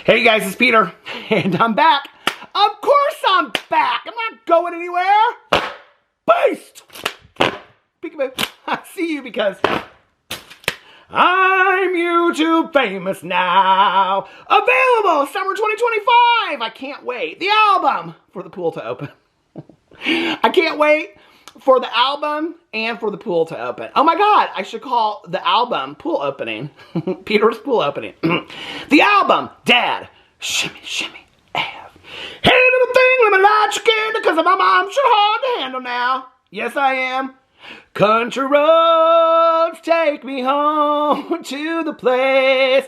Hey guys, it's Peter, and I'm back. Of course I'm back. I'm not going anywhere. Beast! Peekaboo. I see you because I'm YouTube famous now. Available summer 2025. I can't wait. The album for the pool to open. I can't wait for the album and for the pool to open. Oh my God, I should call the album Pool Opening. Peter's Pool Opening. The album, Dad, Shimmy, Shimmy, Av. Hey little thing, let me light your candle, cause my mom's sure hard to handle now. Yes, I am. Country roads take me home to the place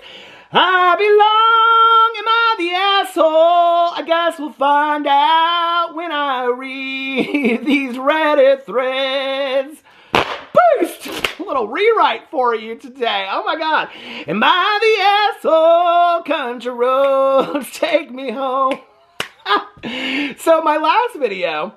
I belong. Am I the asshole? I guess we'll find out when I read these Reddit threads. Boost! A little rewrite for you today. Oh my God. Am I the asshole? Country roads take me home. So my last video,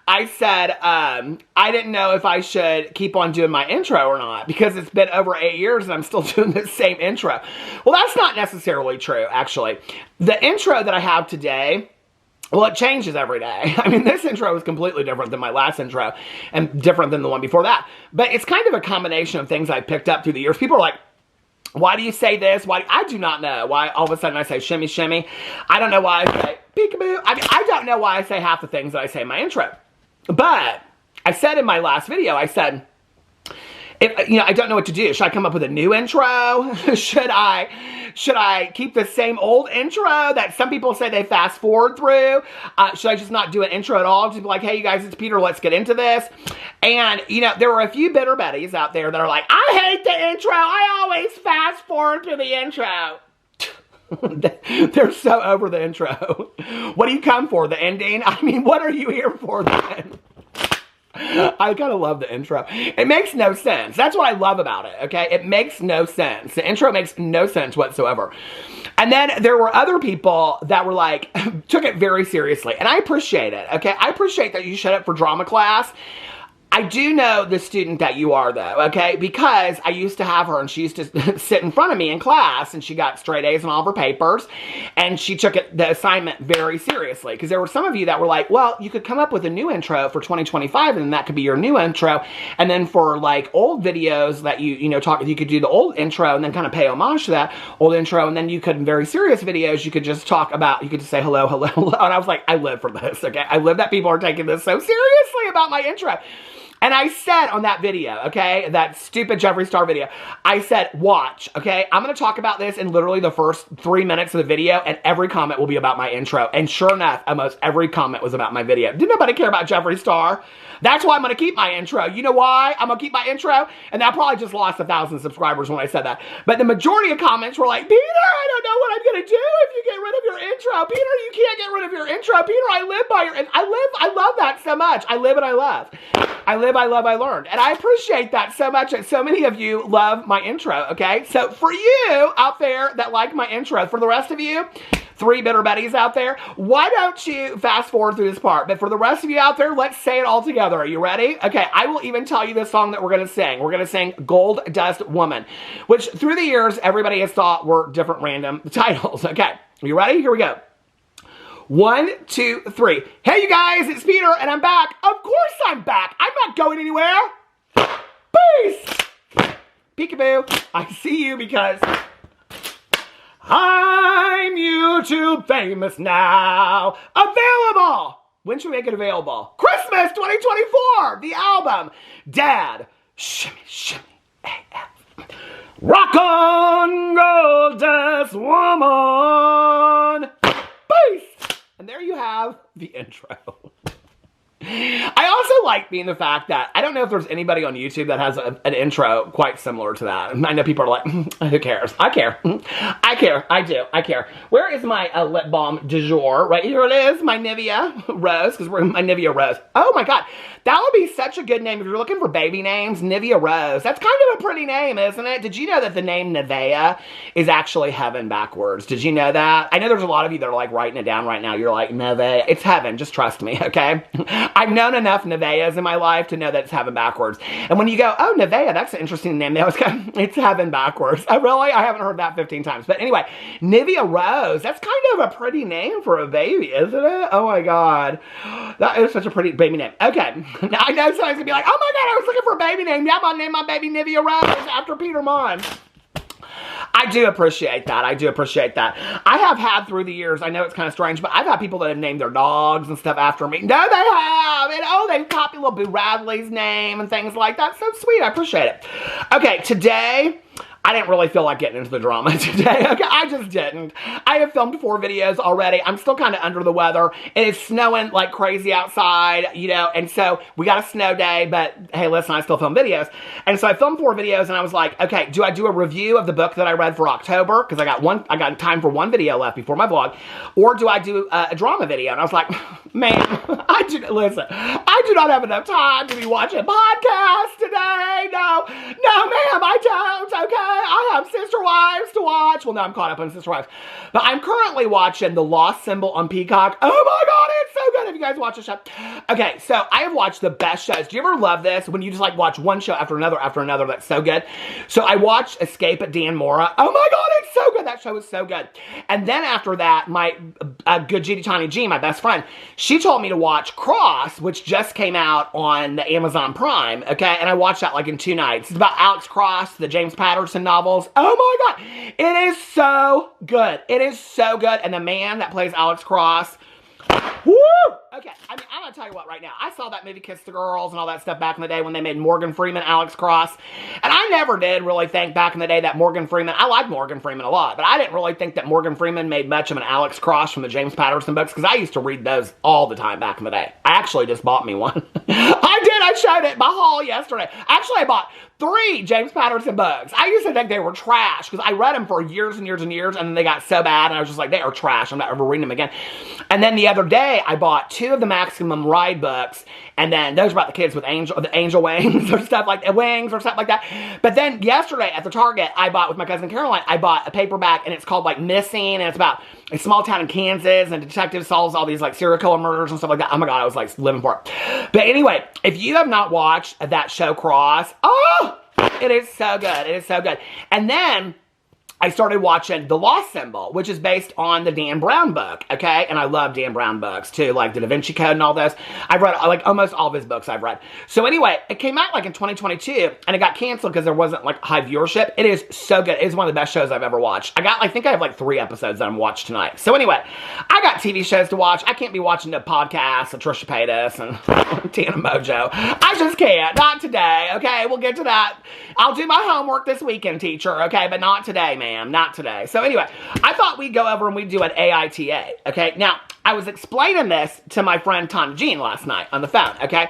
I said I didn't know if I should keep on doing my intro or not because it's been over 8 years and I'm still doing the same intro. Well, that's not necessarily true, actually. The intro that I have today, well, it changes every day. I mean, this intro is completely different than my last intro and different than the one before that. But it's kind of a combination of things I've picked up through the years. People are like, why do you say this? Why? I do not know why all of a sudden I say shimmy, shimmy. I don't know why I say peekaboo. I don't know why I say half the things that I say in my intro. But I said in my last video, I said, I don't know what to do. Should I come up with a new intro? Should I keep the same old intro that some people say they fast forward through? Should I just not do an intro at all? Just be like, hey, you guys, it's Peter. Let's get into this. And, there were a few bitter betties out there that are like, I hate the intro. I always fast forward through the intro. They're so over the intro. What do you come for? The ending? I mean, what are you here for then? I kind of love the intro. It makes no sense. That's what I love about it, okay? It makes no sense. The intro makes no sense whatsoever. And then there were other people that were like, took it very seriously. And I appreciate it, okay? I appreciate that you showed up for drama class. I do know the student that you are, though, okay? Because I used to have her, and she used to sit in front of me in class, and she got straight A's on all of her papers, and she took the assignment very seriously. Because there were some of you that were like, well, you could come up with a new intro for 2025, and then that could be your new intro. And then for, like, old videos that you could do the old intro and then kind of pay homage to that old intro. And then you could, in very serious videos, you could just talk about, you could just say hello, hello, hello. And I was like, I live for this, okay? I live that people are taking this so seriously about my intro. And I said on that video, okay, that stupid Jeffree Star video, I said, watch, okay? I'm going to talk about this in literally the first 3 minutes of the video, and every comment will be about my intro. And sure enough, almost every comment was about my video. Did nobody care about Jeffree Star? That's why I'm going to keep my intro. You know why I'm going to keep my intro? And I probably just lost 1,000 subscribers when I said that. But the majority of comments were like, Peter, I don't know what I'm going to do if you get rid of your intro. Peter, you can't get rid of your intro. Peter, I live by your, and I love that so much. I live and I love. I live, I love, I learned. And I appreciate that so much that so many of you love my intro, okay? So for you out there that like my intro, for the rest of you, 3 bitter betties out there, why don't you fast forward through this part? But for the rest of you out there, let's say it all together. Are you ready? Okay, I will even tell you the song that we're going to sing. We're going to sing Gold Dust Woman, which through the years, everybody has thought were different random titles. Okay, are you ready? Here we go. 1, 2, 3. Hey, you guys, it's Peter, and I'm back. Of course I'm back. I'm not going anywhere. Peace. Peekaboo. I see you because I'm YouTube famous now. Available. When should we make it available? Christmas 2024. The album. Dad. Shimmy, shimmy. AF. Rock on, Gold Dust Woman. Peace. And there you have the intro. I also like being the fact that I don't know if there's anybody on YouTube that has an intro quite similar to that. I know people are like, who cares? I care. I care. I do. I care. Where is my lip balm du jour? Right here it is, my Nivea Rose, because we're my Nivea Rose. Oh my God. That would be such a good name. If you're looking for baby names, Nivea Rose. That's kind of a pretty name, isn't it? Did you know that the name Nivea is actually heaven backwards? Did you know that? I know there's a lot of you that are like writing it down right now. You're like, Nivea. It's heaven. Just trust me, okay? I've known enough Nevaehs in my life to know that it's heaven backwards. And when you go, oh, Nevaeh, that's an interesting name. They always go, it's heaven backwards. Oh, really? I haven't heard that 15 times. But anyway, Nivea Rose, that's kind of a pretty name for a baby, isn't it? Oh my God. That is such a pretty baby name. Okay. Now I know somebody's going to be like, oh my God, I was looking for a baby name. Yeah, I'm going to name my baby Nivea Rose after Peter Monn. I do appreciate that. I do appreciate that. I have had through the years, I know it's kind of strange, but I've had people that have named their dogs and stuff after me. No, they have. And oh, they've copied little Boo Radley's name and things like that. So sweet. I appreciate it. Okay, today, I didn't really feel like getting into the drama today. Okay, I just didn't. I have filmed 4 videos already. I'm still kind of under the weather. It is snowing like crazy outside, you know, and so we got a snow day, but hey, listen, I still film videos. And so I filmed 4 videos and I was like, okay, do I do a review of the book that I read for October? Because I got time for 1 video left before my vlog. Or do I do a drama video? And I was like, man, I do not have enough time to be watching podcasts today. No, ma'am, I don't, okay? I have Sister Wives to watch. Well, no, I'm caught up on Sister Wives. But I'm currently watching The Lost Symbol on Peacock. Oh my God, it's so good. Have you guys watched the show? Okay, so I have watched the best shows. Do you ever love this? When you just like watch one show after another that's so good. So I watched Escape at Dan Mora. Oh my God, it's so good. That show is so good. And then after that, my good Judy Tani G, my best friend, she told me to watch Cross, which just came out on the Amazon Prime, okay? And I watched that like in 2 nights. It's about Alex Cross, the James Patterson novels. Oh my God. It is so good. It is so good. And the man that plays Alex Cross, woo! Okay, I mean, I'm going to tell you what right now. I saw that movie Kiss the Girls and all that stuff back in the day when they made Morgan Freeman Alex Cross. And I never did really think back in the day that Morgan Freeman, I like Morgan Freeman a lot, but I didn't really think that Morgan Freeman made much of an Alex Cross from the James Patterson books because I used to read those all the time back in the day. I actually just bought me one. I did. I showed it in my haul yesterday. Actually, I bought 3 James Patterson books. I used to think they were trash because I read them for years and years and years and then they got so bad and I was just like, they are trash. I'm not ever reading them again. And then the other day, I bought 2 of the Maximum Ride books and then those were about the kids with the angel wings or stuff like that, wings or something like that. But then yesterday at the Target, I bought with my cousin Caroline, I bought a paperback and it's called like Missing and it's about a small town in Kansas and a detective solves all these like serial killer murders and stuff like that. Oh my God, I was like living for it. But anyway, if you have not watched that show Cross, oh, it is so good. It is so good. And then I started watching The Lost Symbol, which is based on the Dan Brown book, okay? And I love Dan Brown books, too, like the Da Vinci Code and all those. I've read, like, almost all of his books I've read. So anyway, it came out, like, in 2022, and it got canceled because there wasn't, like, high viewership. It is so good. It is one of the best shows I've ever watched. I think I have, like, 3 episodes that I'm watching tonight. So anyway, I got TV shows to watch. I can't be watching the podcasts of Trisha Paytas and Tana Mojo. I just can't. Not today, okay? We'll get to that. I'll do my homework this weekend, teacher, okay? But not today, ma'am. Not today. So anyway, I thought we'd go over and we'd do an AITA, okay? Now, I was explaining this to my friend Tana Jean last night on the phone, okay?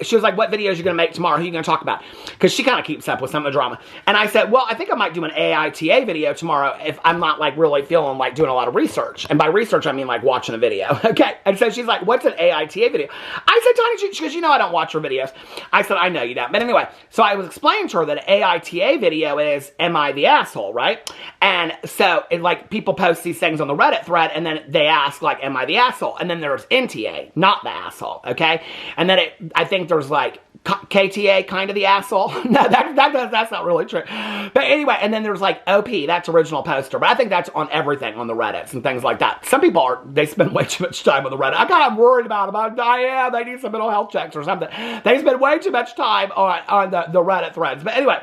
She was like, what videos are you going to make tomorrow? Who are you going to talk about? Because she kind of keeps up with some of the drama. And I said, well, I think I might do an AITA video tomorrow if I'm not like really feeling like doing a lot of research. And by research, I mean like watching a video, okay? And so she's like, what's an AITA video? I said, Tana Jean, she goes, you know I don't watch her videos. I said, I know you don't. But anyway, so I was explaining to her that an AITA video is, am I the asshole, right? And so, like, people post these things on the Reddit thread, and then they ask, like, am I the asshole? And then there's NTA, not the asshole, okay? And then I think there's, like, KTA, kind of the asshole. No, that's not really true. But anyway, and then there's, like, OP, that's original poster. But I think that's on everything on the Reddits and things like that. Some people they spend way too much time on the Reddit. I'm kind of worried about them. They need some mental health checks or something. They spend way too much time on the Reddit threads. But anyway,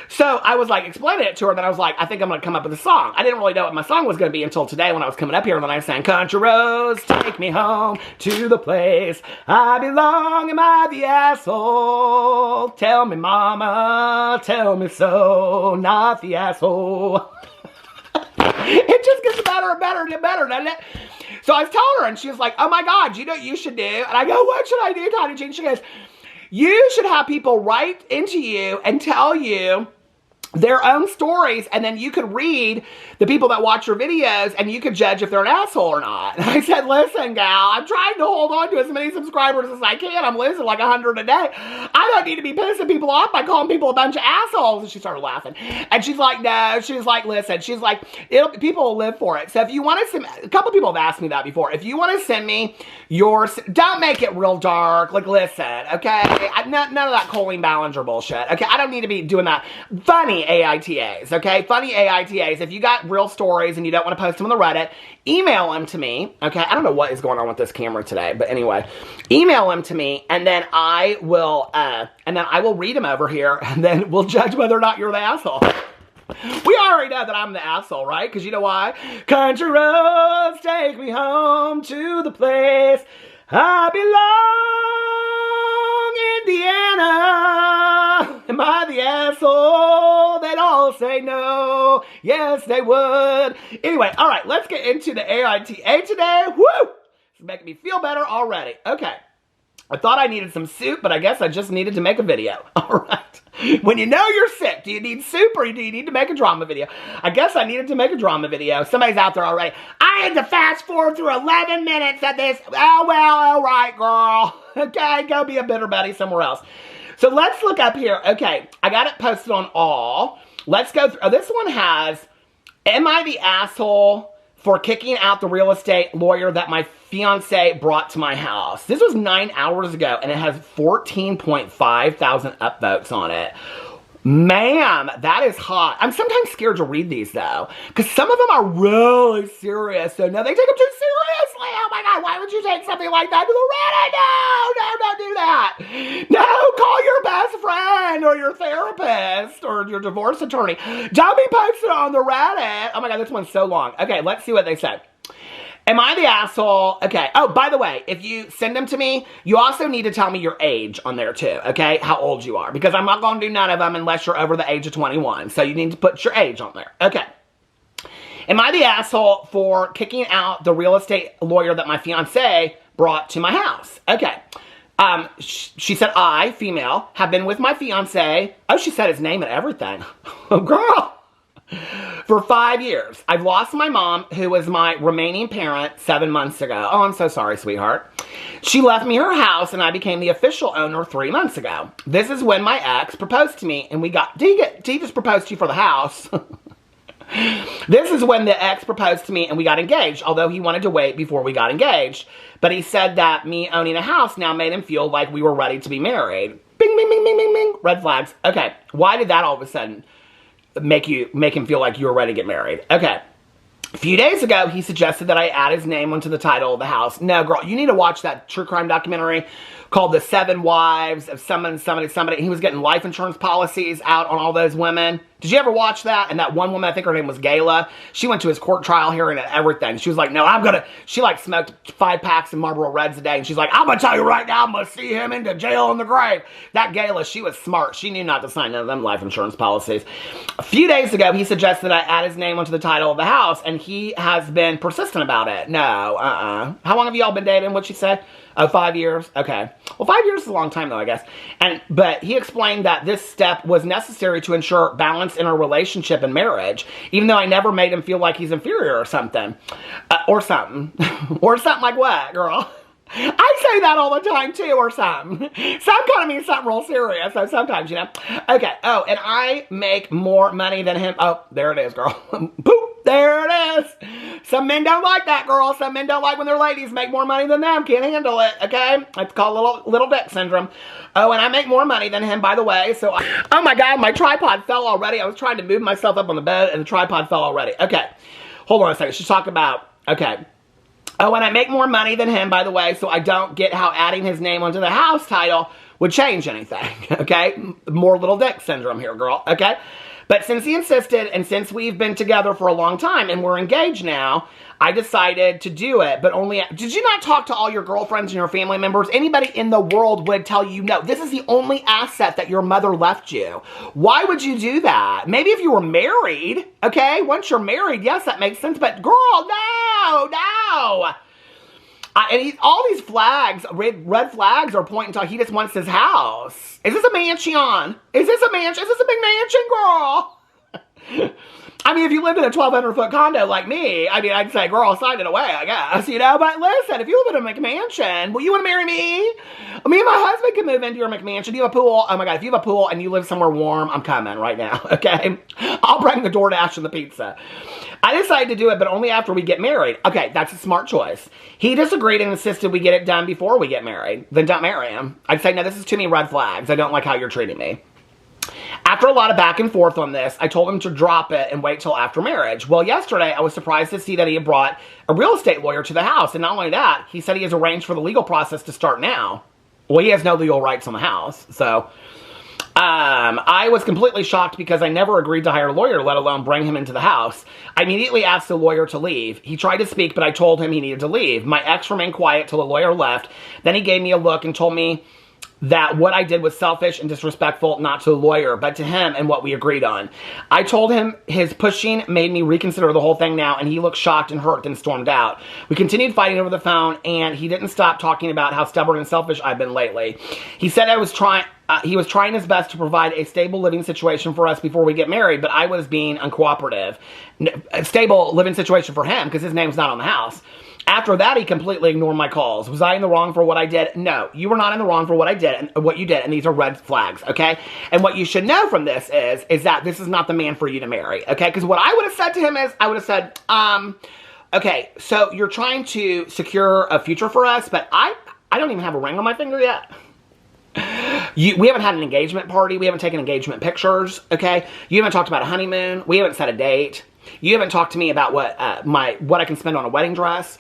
so I was like explaining it to her, and then I was like, I think I'm going to come up with a song. I didn't really know what my song was going to be until today when I was coming up here, and then I sang, Country roads, take me home to the place I belong. Am I the asshole? Tell me, mama, tell me so, not the asshole. It just gets better and better and better, doesn't it? So I was telling her, and she was like, oh my God, you know what you should do? And I go, what should I do, Tana Jean? She goes, you should have people write into you and tell you their own stories, and then you could read the people that watch your videos, and you could judge if they're an asshole or not. And I said, listen, gal, I'm trying to hold on to as many subscribers as I can. I'm losing like 100 a day. I don't need to be pissing people off by calling people a bunch of assholes. And she started laughing. And she's like, no. She's like, listen. She's like, people will live for it. So if you want to send, a couple people have asked me that before. If you want to send me yours, don't make it real dark. Like, listen, okay? None of that Colleen Ballinger bullshit. Okay, I don't need to be doing that. Funny AITAs, okay? Funny AITAs. If you got real stories and you don't want to post them on the Reddit, email them to me, okay? I don't know what is going on with this camera today, but anyway, email them to me, and then I will read them over here, and then we'll judge whether or not you're the asshole. We already know that I'm the asshole, right? Because you know why? Country roads take me home to the place I belong, Indiana. Am I the asshole? They'd all say no. Yes, they would. Anyway, all right, let's get into the AITA today. Woo! It's making me feel better already. Okay. I thought I needed some soup, but I guess I just needed to make a video. All right. When you know you're sick, do you need soup or do you need to make a drama video? I guess I needed to make a drama video. Somebody's out there already. I had to fast forward through 11 minutes of this. Oh, well, all right, girl. Okay, go be a bitter buddy somewhere else. So let's look up here. Okay, I got it posted on all. Let's go through. Oh, this one has, am I the asshole for kicking out the real estate lawyer that my fiance brought to my house? This was 9 hours ago, and it has 14.5 thousand upvotes on it. Ma'am, that is hot. I'm sometimes scared to read these, though, because some of them are really serious. So, no, they take them too seriously. Oh, my God, why would you take something like that to the Reddit? No, don't do that. No, call your best friend or your therapist or your divorce attorney. Don't be posting on the Reddit. Oh, my God, this one's so long. Okay, let's see what they said. Am I the asshole? Okay. Oh, by the way, if you send them to me, you also need to tell me your age on there too, okay? How old you are. Because I'm not going to do none of them unless you're over the age of 21. So you need to put your age on there. Okay. Am I the asshole for kicking out the real estate lawyer that my fiance brought to my house? Okay. She said, I, female, have been with my fiance. Oh, she said his name and everything. Oh, girl. For 5 years. I've lost my mom, who was my remaining parent 7 months ago. Oh, I'm so sorry, sweetheart. She left me her house, and I became the official owner 3 months ago. This is when my ex proposed to me, and we got... Did he just propose to you for the house? This is when the ex proposed to me, and we got engaged, although he wanted to wait before we got engaged. But he said that me owning a house now made him feel like we were ready to be married. Bing, bing, bing, bing, bing, bing. Red flags. Okay, why did that all of a sudden make him feel like you were ready to get married? Okay. A few days ago, he suggested that I add his name onto the title of the house. No, girl, you need to watch that true crime documentary called The 7 Wives of somebody. He was getting life insurance policies out on all those women. Did you ever watch that? And that one woman, I think her name was Gayla, she went to his court trial hearing and everything. She was like, no, she like smoked 5 packs of Marlboro Reds a day. And she's like, I'm going to tell you right now, I'm going to see him into jail in the grave. That Gayla, she was smart. She knew not to sign none of them life insurance policies. A few days ago, he suggested that I add his name onto the title of the house, and he has been persistent about it. No, How long have you all been dating? What'd she say? Oh, 5 years? Okay. Well, 5 years is a long time, though, I guess. But he explained that this step was necessary to ensure balance in our relationship and marriage, even though I never made him feel like he's inferior or something. Or something. Or something like what, girl? I say that all the time, too, or something. Some kind of means something real serious, so sometimes, you know. Okay. Oh, and I make more money than him. Oh, there it is, girl. Poop. There it is. Some men don't like that, girl. Some men don't like when their ladies make more money than them. Can't handle it, okay? It's called little dick syndrome. Oh, and I make more money than him, by the way. So, oh my God, my tripod fell already. I was trying to move myself up on the bed, and the tripod fell already. Okay. Hold on a second. She's talking about, okay. Oh, and I make more money than him, by the way, so I don't get how adding his name onto the house title would change anything, okay? More little dick syndrome here, girl, okay? But since he insisted, and since we've been together for a long time, and we're engaged now, I decided to do it, but only... Did you not talk to all your girlfriends and your family members? Anybody in the world would tell you, no, this is the only asset that your mother left you. Why would you do that? Maybe if you were married, okay? Once you're married, yes, that makes sense, but girl, no! And all these flags, red flags are pointing to he just wants his house. Is this a mansion? Is this a mansion? Is this a big mansion, girl? I mean, if you lived in a 1,200-foot condo like me, I mean, I'd say, girl, sign it away, I guess, you know? But listen, if you live in a McMansion, will you want to marry me? Me and my husband can move into your McMansion. Do you have a pool? Oh my God, if you have a pool and you live somewhere warm, I'm coming right now, okay? I'll bring the DoorDash and the pizza. I decided to do it, but only after we get married. Okay, that's a smart choice. He disagreed and insisted we get it done before we get married. Then don't marry him. I'd say, no, this is too many red flags. I don't like how you're treating me. After a lot of back and forth on this, I told him to drop it and wait till after marriage. Well, yesterday, I was surprised to see that he had brought a real estate lawyer to the house. And not only that, he said he has arranged for the legal process to start now. Well, he has no legal rights on the house. So, I was completely shocked because I never agreed to hire a lawyer, let alone bring him into the house. I immediately asked the lawyer to leave. He tried to speak, but I told him he needed to leave. My ex remained quiet till the lawyer left. Then he gave me a look and told me that what I did was selfish and disrespectful, not to the lawyer, but to him and what we agreed on. I told him his pushing made me reconsider the whole thing now, and he looked shocked and hurt and stormed out. We continued fighting over the phone, and he didn't stop talking about how stubborn and selfish I've been lately. He said he was trying his best to provide a stable living situation for us before we get married, but I was being uncooperative. A stable living situation for him, because his name's not on the house. After that, he completely ignored my calls. Was I in the wrong for what I did? No, you were not in the wrong for what I did and what you did, and these are red flags, okay? And what you should know from this is that this is not the man for you to marry, okay? Because what I would have said to him is, I would have said, okay, so you're trying to secure a future for us, but I don't even have a ring on my finger yet. We haven't had an engagement party. We haven't taken engagement pictures, okay? You haven't talked about a honeymoon. We haven't set a date. You haven't talked to me about what I can spend on a wedding dress,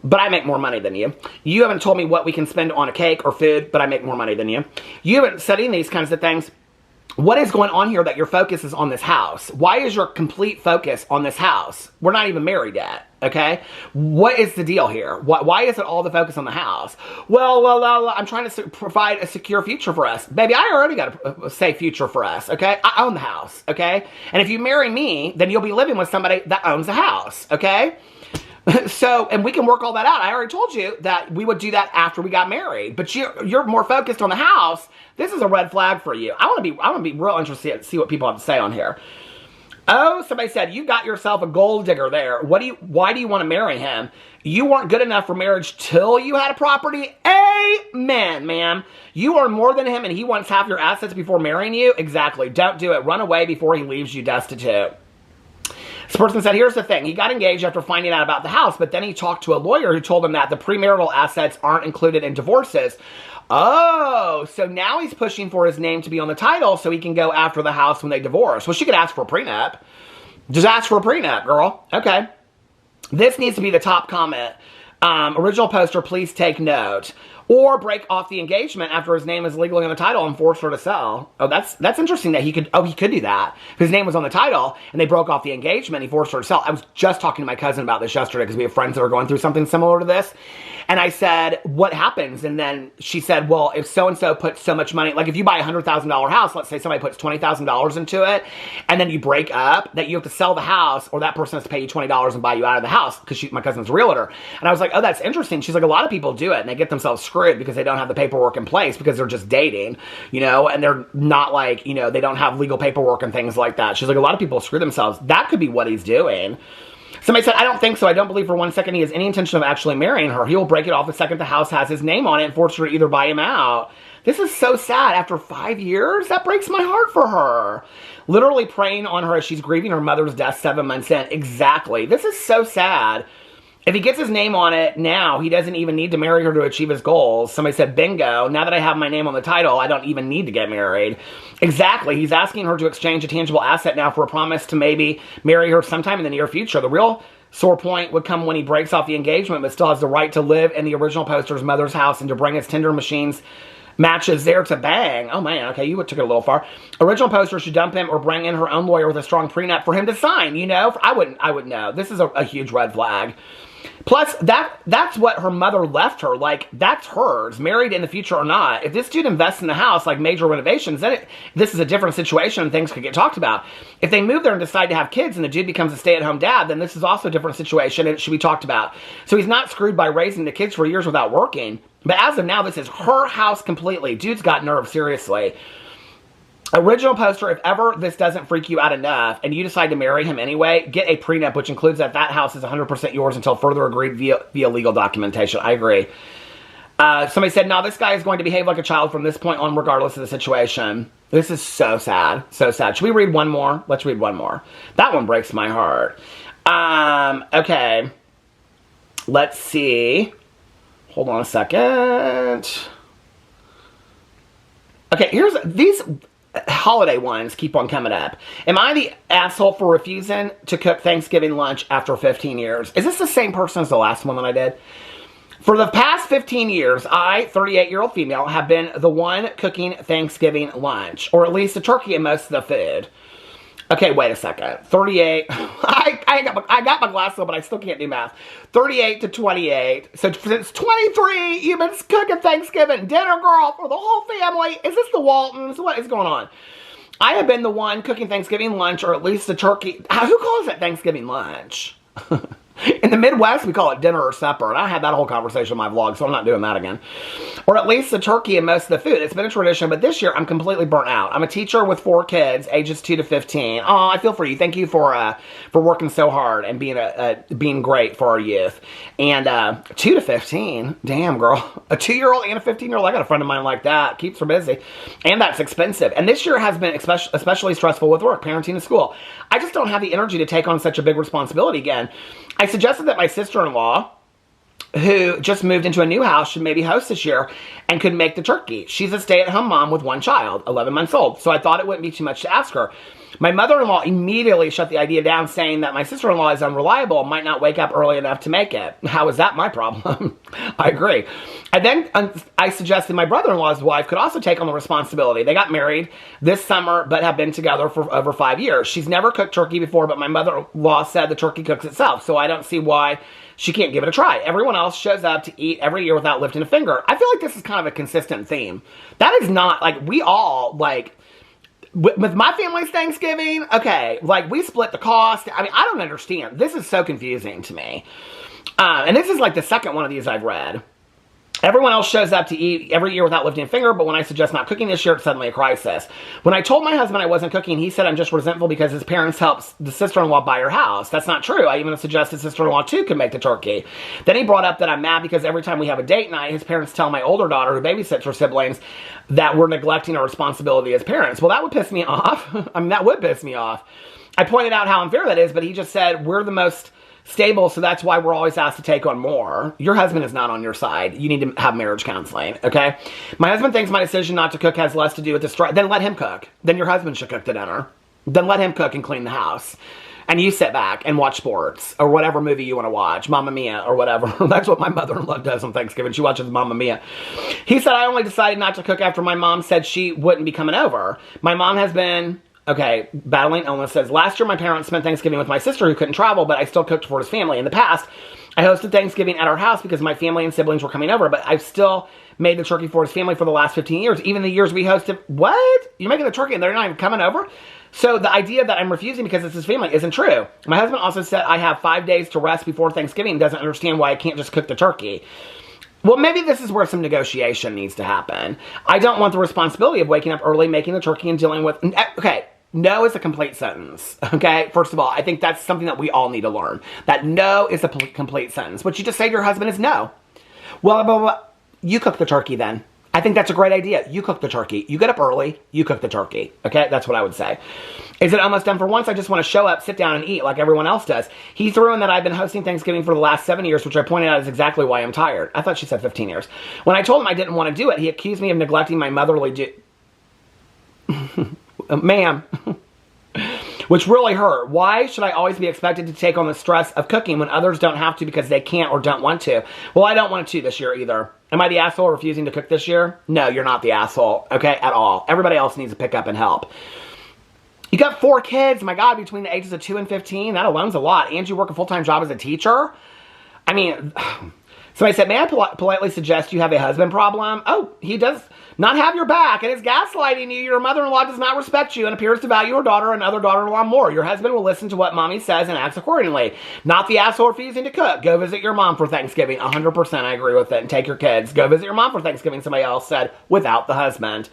but I make more money than you. You haven't told me what we can spend on a cake or food, but I make more money than you. You haven't said any of these kinds of things. What is going on here that your focus is on this house? Why is your complete focus on this house? We're not even married yet, okay? What is the deal here? Why is it all the focus on the house? Well, I'm trying to provide a secure future for us. Baby, I already got a safe future for us, okay? I own the house, okay? And if you marry me, then you'll be living with somebody that owns the house, okay? So, and we can work all that out. I already told you that we would do that after we got married. But you're more focused on the house. This is a red flag for you. I want to be real interested to see what people have to say on here. Oh, somebody said, you got yourself a gold digger there. Why do you want to marry him? You weren't good enough for marriage till you had a property? Amen, ma'am. You are more than him and he wants half your assets before marrying you? Exactly. Don't do it. Run away before he leaves you destitute. This person said, here's the thing. He got engaged after finding out about the house, but then he talked to a lawyer who told him that the premarital assets aren't included in divorces. Oh, so now he's pushing for his name to be on the title so he can go after the house when they divorce. Well, she could ask for a prenup. Just ask for a prenup, girl. Okay. This needs to be the top comment. Original poster, please take note. Or break off the engagement after his name is legally on the title and force her to sell. Oh, that's interesting that he could do that. His name was on the title and they broke off the engagement. He forced her to sell. I was just talking to my cousin about this yesterday because we have friends that are going through something similar to this. And I said, what happens? And then she said, well, if so-and-so puts so much money, like if you buy a $100,000 house, let's say somebody puts $20,000 into it, and then you break up, that you have to sell the house, or that person has to pay you $20 and buy you out of the house, because my cousin's a realtor. And I was like, oh, that's interesting. She's like, a lot of people do it, and they get themselves screwed because they don't have the paperwork in place, because they're just dating, you know, and they're not like, you know, they don't have legal paperwork and things like that. She's like, a lot of people screw themselves. That could be what he's doing. Somebody said, I don't think so. I don't believe for 1 second he has any intention of actually marrying her. He will break it off the second the house has his name on it and force her to either buy him out. This is so sad. After 5 years, that breaks my heart for her. Literally preying on her as she's grieving her mother's death 7 months in. Exactly. This is so sad. If he gets his name on it now, he doesn't even need to marry her to achieve his goals. Somebody said, bingo, now that I have my name on the title, I don't even need to get married. Exactly. He's asking her to exchange a tangible asset now for a promise to maybe marry her sometime in the near future. The real sore point would come when he breaks off the engagement, but still has the right to live in the original poster's mother's house and to bring his Tinder machines matches there to bang. Oh man, okay, you took it a little far. Original poster should dump him or bring in her own lawyer with a strong prenup for him to sign, you know? I wouldn't know. This is a huge red flag. Plus, that's what her mother left her. Like, that's hers, married in the future or not. If this dude invests in the house, like major renovations, then this is a different situation and things could get talked about. If they move there and decide to have kids and the dude becomes a stay-at-home dad, then this is also a different situation and it should be talked about. So he's not screwed by raising the kids for years without working. But as of now, this is her house completely. Dude's got nerve, seriously. Original poster, if ever this doesn't freak you out enough and you decide to marry him anyway, get a prenup, which includes that house is 100% yours until further agreed via legal documentation. I agree. Somebody said, no, this guy is going to behave like a child from this point on, regardless of the situation. This is so sad. So sad. Should we read one more? Let's read one more. That one breaks my heart. Okay. Let's see. Hold on a second. Okay, here's these holiday ones keep on coming up. Am I the asshole for refusing to cook Thanksgiving lunch after 15 years? Is this the same person as the last one that I did? For the past 15 years, I, 38-year-old female, have been the one cooking Thanksgiving lunch, or at least the turkey and most of the food. Okay, wait a second. 38. I got my glasses on, but I still can't do math. 38 to 28. So since 23, you've been cooking Thanksgiving dinner, girl, for the whole family. Is this the Waltons? What is going on? I have been the one cooking Thanksgiving lunch, or at least the turkey. Who calls it Thanksgiving lunch? In the Midwest, we call it dinner or supper, and I had that whole conversation in my vlog, so I'm not doing that again. Or at least the turkey and most of the food. It's been a tradition, but this year I'm completely burnt out. I'm a teacher with 4 kids, ages 2 to 15. Oh, I feel for you. Thank you for working so hard and being great for our youth. And 2 to 15, damn girl, a 2-year-old and a 15-year-old. I got a friend of mine like that. Keeps her busy, and that's expensive. And this year has been especially stressful with work, parenting, and school. I just don't have the energy to take on such a big responsibility again. I suggested that my sister-in-law, who just moved into a new house, should maybe host this year and could make the turkey. She's a stay-at-home mom with 1 child, 11 months old, so I thought it wouldn't be too much to ask her. My mother-in-law immediately shut the idea down, saying that my sister-in-law is unreliable and might not wake up early enough to make it. How is that my problem? I agree. And then I suggested my brother-in-law's wife could also take on the responsibility. They got married this summer, but have been together for over 5 years. She's never cooked turkey before, but my mother-in-law said the turkey cooks itself, so I don't see why she can't give it a try. Everyone else shows up to eat every year without lifting a finger. I feel like this is kind of a consistent theme. That is not, like, we all, like, with my family's Thanksgiving, okay, like, we split the cost. I mean, I don't understand. This is so confusing to me. And this is, like, the second one of these I've read. Everyone else shows up to eat every year without lifting a finger, but when I suggest not cooking this year, it's suddenly a crisis. When I told my husband I wasn't cooking, he said I'm just resentful because his parents helped the sister-in-law buy her house. That's not true. I even suggested sister-in-law too could make the turkey. Then he brought up that I'm mad because every time we have a date night, his parents tell my older daughter, who babysits her siblings, that we're neglecting our responsibility as parents. Well, that would piss me off. I mean, that would piss me off. I pointed out how unfair that is, but he just said, we're the most stable, so that's why we're always asked to take on more. Your husband is not on your side. You need to have marriage counseling, okay? My husband thinks my decision not to cook has less to do with the strike. Then let him cook. Then your husband should cook the dinner. Then let him cook and clean the house. And you sit back and watch sports or whatever movie you want to watch, Mamma Mia or whatever. That's what my mother-in-law does on Thanksgiving. She watches Mamma Mia. He said, I only decided not to cook after my mom said she wouldn't be coming over. My mom has been... Okay, Battling Illness says, last year my parents spent Thanksgiving with my sister who couldn't travel, but I still cooked for his family. In the past, I hosted Thanksgiving at our house because my family and siblings were coming over, but I've still made the turkey for his family for the last 15 years. Even the years we hosted, what? You're making the turkey and they're not even coming over? So the idea that I'm refusing because it's his family isn't true. My husband also said I have 5 days to rest before Thanksgiving and doesn't understand why I can't just cook the turkey. Well, maybe this is where some negotiation needs to happen. I don't want the responsibility of waking up early, making the turkey, and dealing with... Okay. No is a complete sentence, okay? First of all, I think that's something that we all need to learn. That no is a complete sentence. What you just say to your husband is no. Well, blah, blah, blah. You cook the turkey then. I think that's a great idea. You cook the turkey. You get up early, you cook the turkey, okay? That's what I would say. Is it almost done for once? I just want to show up, sit down, and eat like everyone else does. He threw in that I've been hosting Thanksgiving for the last 7 years, which I pointed out is exactly why I'm tired. I thought she said 15 years. When I told him I didn't want to do it, he accused me of neglecting my motherly ma'am. Which really hurt. Why should I always be expected to take on the stress of cooking when others don't have to because they can't or don't want to? Well, I don't want to this year either. Am I the asshole refusing to cook this year? No, you're not the asshole, okay, at all. Everybody else needs to pick up and help. You got 4 kids, my God, between the ages of 2 and 15. That alone's a lot. And you work a full-time job as a teacher. I mean... Somebody said, may I politely suggest you have a husband problem? Oh, he does not have your back and is gaslighting you. Your mother-in-law does not respect you and appears to value your daughter and other daughter-in-law more. Your husband will listen to what mommy says and acts accordingly. Not the asshole refusing to cook. Go visit your mom for Thanksgiving. 100% I agree with it. And take your kids. Go visit your mom for Thanksgiving, somebody else said, without the husband.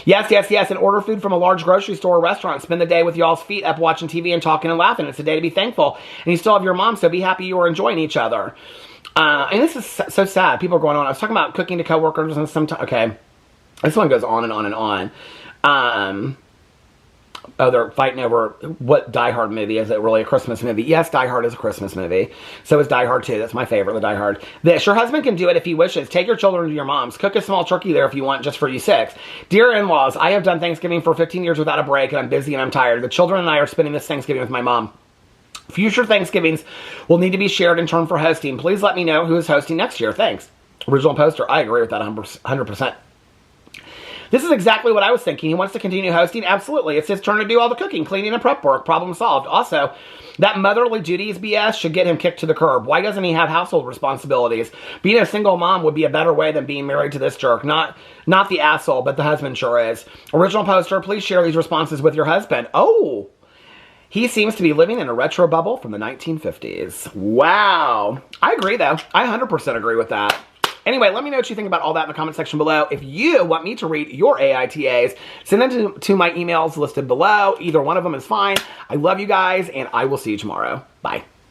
Yes, yes, yes, and order food from a large grocery store or restaurant. Spend the day with y'all's feet up watching TV and talking and laughing. It's a day to be thankful. And you still have your mom, so be happy you are enjoying each other. And this is so sad. People are going on. I was talking about cooking to coworkers and sometimes, okay. This one goes on and on and on. Oh, they're fighting over what Die Hard movie. Is it really a Christmas movie? Yes, Die Hard is a Christmas movie. So is Die Hard 2. That's my favorite, the Die Hard. This, your husband can do it if he wishes. Take your children to your mom's. Cook a small turkey there if you want, just for you six. Dear in-laws, I have done Thanksgiving for 15 years without a break, and I'm busy and I'm tired. The children and I are spending this Thanksgiving with my mom. Future Thanksgivings will need to be shared in turn for hosting. Please let me know who is hosting next year. Thanks. Original poster. I agree with that 100%. This is exactly what I was thinking. He wants to continue hosting? Absolutely. It's his turn to do all the cooking, cleaning, and prep work. Problem solved. Also, that motherly duties BS should get him kicked to the curb. Why doesn't he have household responsibilities? Being a single mom would be a better way than being married to this jerk. Not the asshole, but the husband sure is. Original poster, please share these responses with your husband. Oh, he seems to be living in a retro bubble from the 1950s. Wow. I agree, though. I 100% agree with that. Anyway, let me know what you think about all that in the comment section below. If you want me to read your AITAs, send them to my emails listed below. Either one of them is fine. I love you guys, and I will see you tomorrow. Bye.